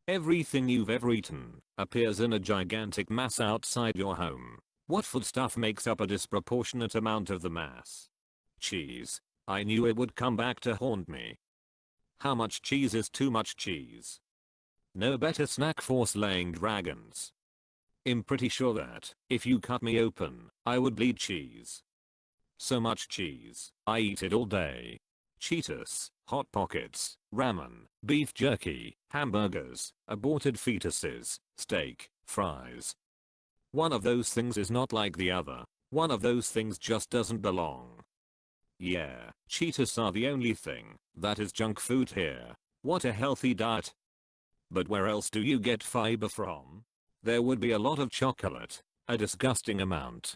Everything you've ever eaten appears in a gigantic mass outside your home. What foodstuff makes up a disproportionate amount of the mass? Cheese. I knew it would come back to haunt me. How much cheese is too much cheese? No better snack for slaying dragons. I'm pretty sure that if you cut me open, I would bleed cheese. So much cheese, I eat it all day. Cheetos, Hot Pockets, ramen, beef jerky, hamburgers, aborted fetuses, steak, fries. One of those things is not like the other. One of those things just doesn't belong. Yeah, Cheetos are the only thing that is junk food here. What a healthy diet. But where else do you get fiber from? There would be a lot of chocolate. A disgusting amount.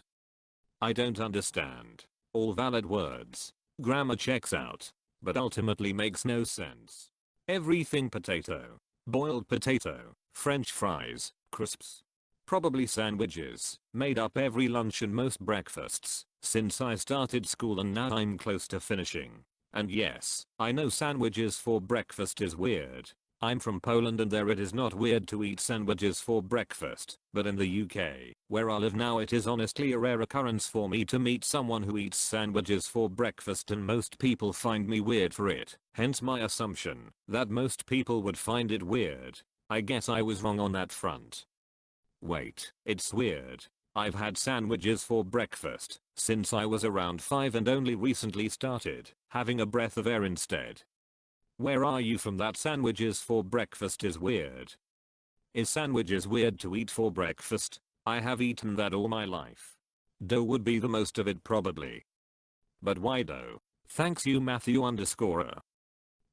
I don't understand. All valid words. Grammar checks out. But ultimately makes no sense. Everything potato. Boiled potato. French fries. Crisps. Probably sandwiches. Made up every lunch and most breakfasts. Since I started school and now I'm close to finishing. And yes, I know sandwiches for breakfast is weird. I'm from Poland and there it is not weird to eat sandwiches for breakfast, but in the UK, where I live now it is honestly a rare occurrence for me to meet someone who eats sandwiches for breakfast and most people find me weird for it, hence my assumption that most people would find it weird. I guess I was wrong on that front. Wait, it's weird. I've had sandwiches for breakfast since I was around 5 and only recently started having a breath of air instead. Where are you from that sandwiches for breakfast is weird? Is sandwiches weird to eat for breakfast? I have eaten that all my life. Dough would be the most of it probably. But why dough? Thanks you Matthew_er.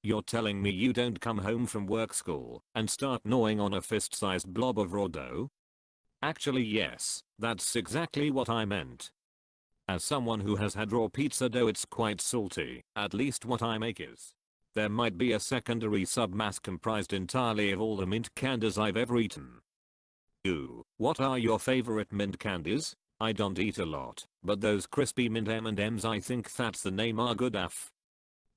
You're telling me you don't come home from work school and start gnawing on a fist-sized blob of raw dough? Actually yes, that's exactly what I meant. As someone who has had raw pizza dough it's quite salty, at least what I make is. There might be a secondary submass comprised entirely of all the mint candies I've ever eaten. Ooh, what are your favorite mint candies? I don't eat a lot, but those crispy mint M&Ms I think that's the name are good af.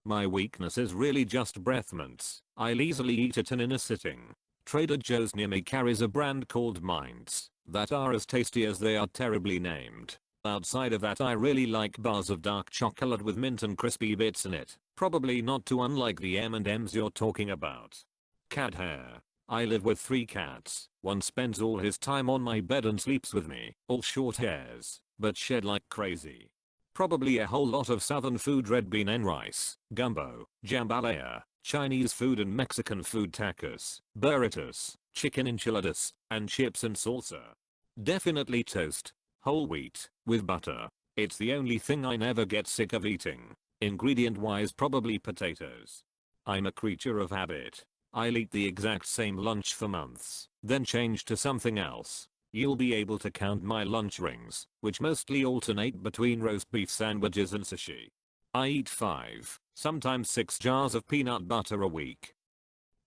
My weakness is really just breath mints. I'll easily eat it in a sitting. Trader Joe's near me carries a brand called Mints that are as tasty as they are terribly named. Outside of that I really like bars of dark chocolate with mint and crispy bits in it. Probably not too unlike the M&Ms you're talking about. Cat hair. I live with 3 cats. One spends all his time on my bed and sleeps with me. All short hairs, but shed like crazy. Probably a whole lot of southern food, red bean and rice, gumbo, jambalaya, Chinese food and Mexican food, tacos, burritos, chicken enchiladas, and chips and salsa. Definitely toast. Whole wheat, with butter. It's the only thing I never get sick of eating. Ingredient wise probably potatoes. I'm a creature of habit. I'll eat the exact same lunch for months, then change to something else. You'll be able to count my lunch rings, which mostly alternate between roast beef sandwiches and sushi. I eat 5, sometimes 6 jars of peanut butter a week.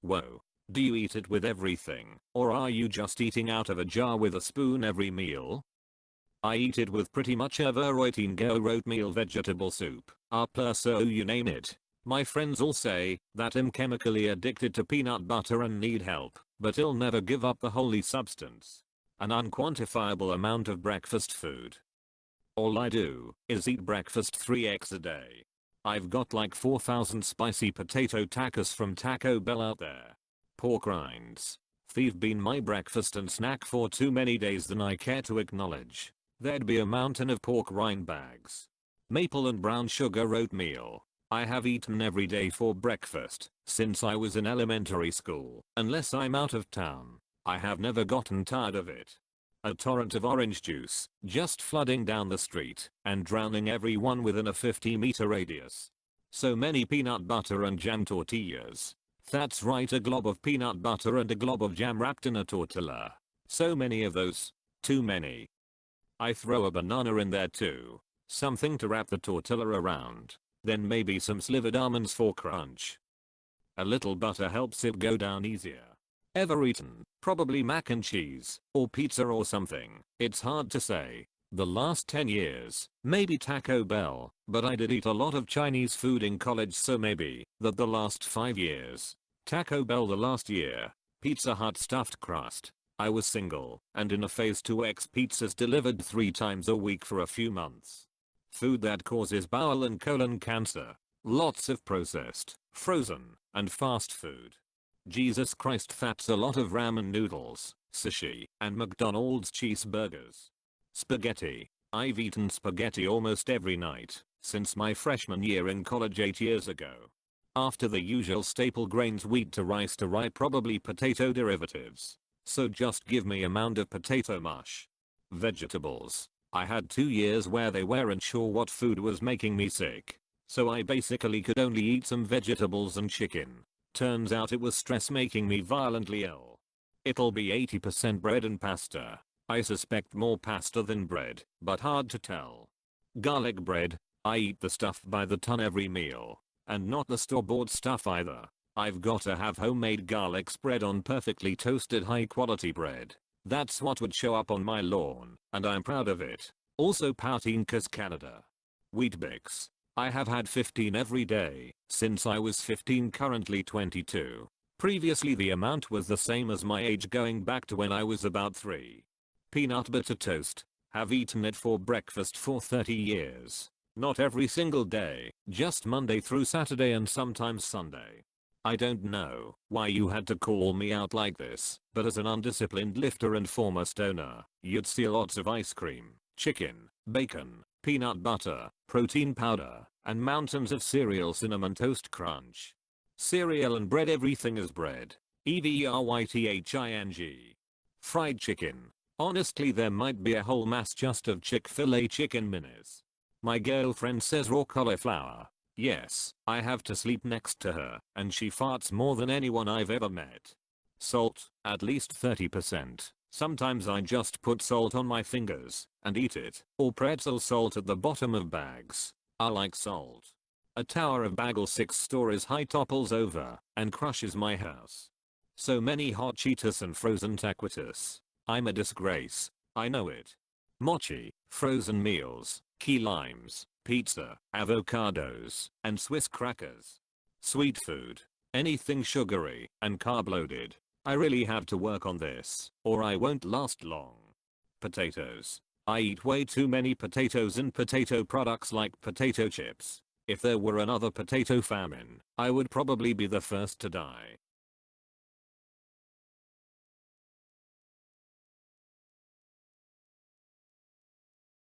Whoa. Do you eat it with everything, or are you just eating out of a jar with a spoon every meal? I eat it with pretty much everything, go oatmeal, vegetable soup, so you name it. My friends all say that I'm chemically addicted to peanut butter and need help, but I'll never give up the holy substance. An unquantifiable amount of breakfast food. All I do is eat breakfast 3x a day. I've got like 4,000 spicy potato tacos from Taco Bell out there. Pork rinds. They've been my breakfast and snack for too many days than I care to acknowledge. There'd be a mountain of pork rind bags. Maple and brown sugar oatmeal. I have eaten every day for breakfast since I was in elementary school, unless I'm out of town. I have never gotten tired of it. A torrent of orange juice just flooding down the street and drowning everyone within a 50-meter radius. So many peanut butter and jam tortillas. That's right, a glob of peanut butter and a glob of jam wrapped in a tortilla. So many of those. Too many. I throw a banana in there too. Something to wrap the tortilla around. Then maybe some slivered almonds for crunch. A little butter helps it go down easier. Ever eaten? Probably mac and cheese, or pizza or something. It's hard to say. The last 10 years, maybe Taco Bell, but I did eat a lot of Chinese food in college, so maybe that the last 5 years. Taco Bell the last year. Pizza Hut stuffed crust. I was single and in a phase 2x pizzas delivered 3 times a week for a few months. Food that causes bowel and colon cancer. Lots of processed, frozen, and fast food. Jesus Christ, that's a lot of ramen noodles, sushi, and McDonald's cheeseburgers. Spaghetti. I've eaten spaghetti almost every night since my freshman year in college 8 years ago. After the usual staple grains, wheat to rye, probably potato derivatives. So just give me a mound of potato mush. Vegetables. I had 2 years where they weren't sure what food was making me sick. So I basically could only eat some vegetables and chicken. Turns out it was stress making me violently ill. It'll be 80% bread and pasta. I suspect more pasta than bread, but hard to tell. Garlic bread. I eat the stuff by the ton every meal. And not the store-bought stuff either. I've gotta have homemade garlic spread on perfectly toasted high quality bread. That's what would show up on my lawn, and I'm proud of it. Also poutine cause Canada. Weet-Bix. I have had 15 every day since I was 15, currently 22. Previously the amount was the same as my age going back to when I was about 3. Peanut butter toast. Have eaten it for breakfast for 30 years. Not every single day, just Monday through Saturday and sometimes Sunday. I don't know why you had to call me out like this, but as an undisciplined lifter and former stoner, you'd see lots of ice cream, chicken, bacon, peanut butter, protein powder, and mountains of cereal. Cinnamon Toast Crunch. Cereal and bread. Everything is bread. EVERYTHING. Fried chicken. Honestly, there might be a whole mass just of Chick-fil-A chicken minis. My girlfriend says raw cauliflower. Yes, I have to sleep next to her, and she farts more than anyone I've ever met. Salt, at least 30%. Sometimes I just put salt on my fingers and eat it, or pretzel salt at the bottom of bags. I like salt. A tower of bagel 6 stories high topples over and crushes my house. So many hot Cheetos and frozen taquitos. I'm a disgrace. I know it. Mochi, frozen meals, key limes, pizza, avocados, and Swiss crackers. Sweet food. Anything sugary and carb loaded. I really have to work on this, or I won't last long. Potatoes. I eat way too many potatoes and potato products like potato chips. If there were another potato famine, I would probably be the first to die.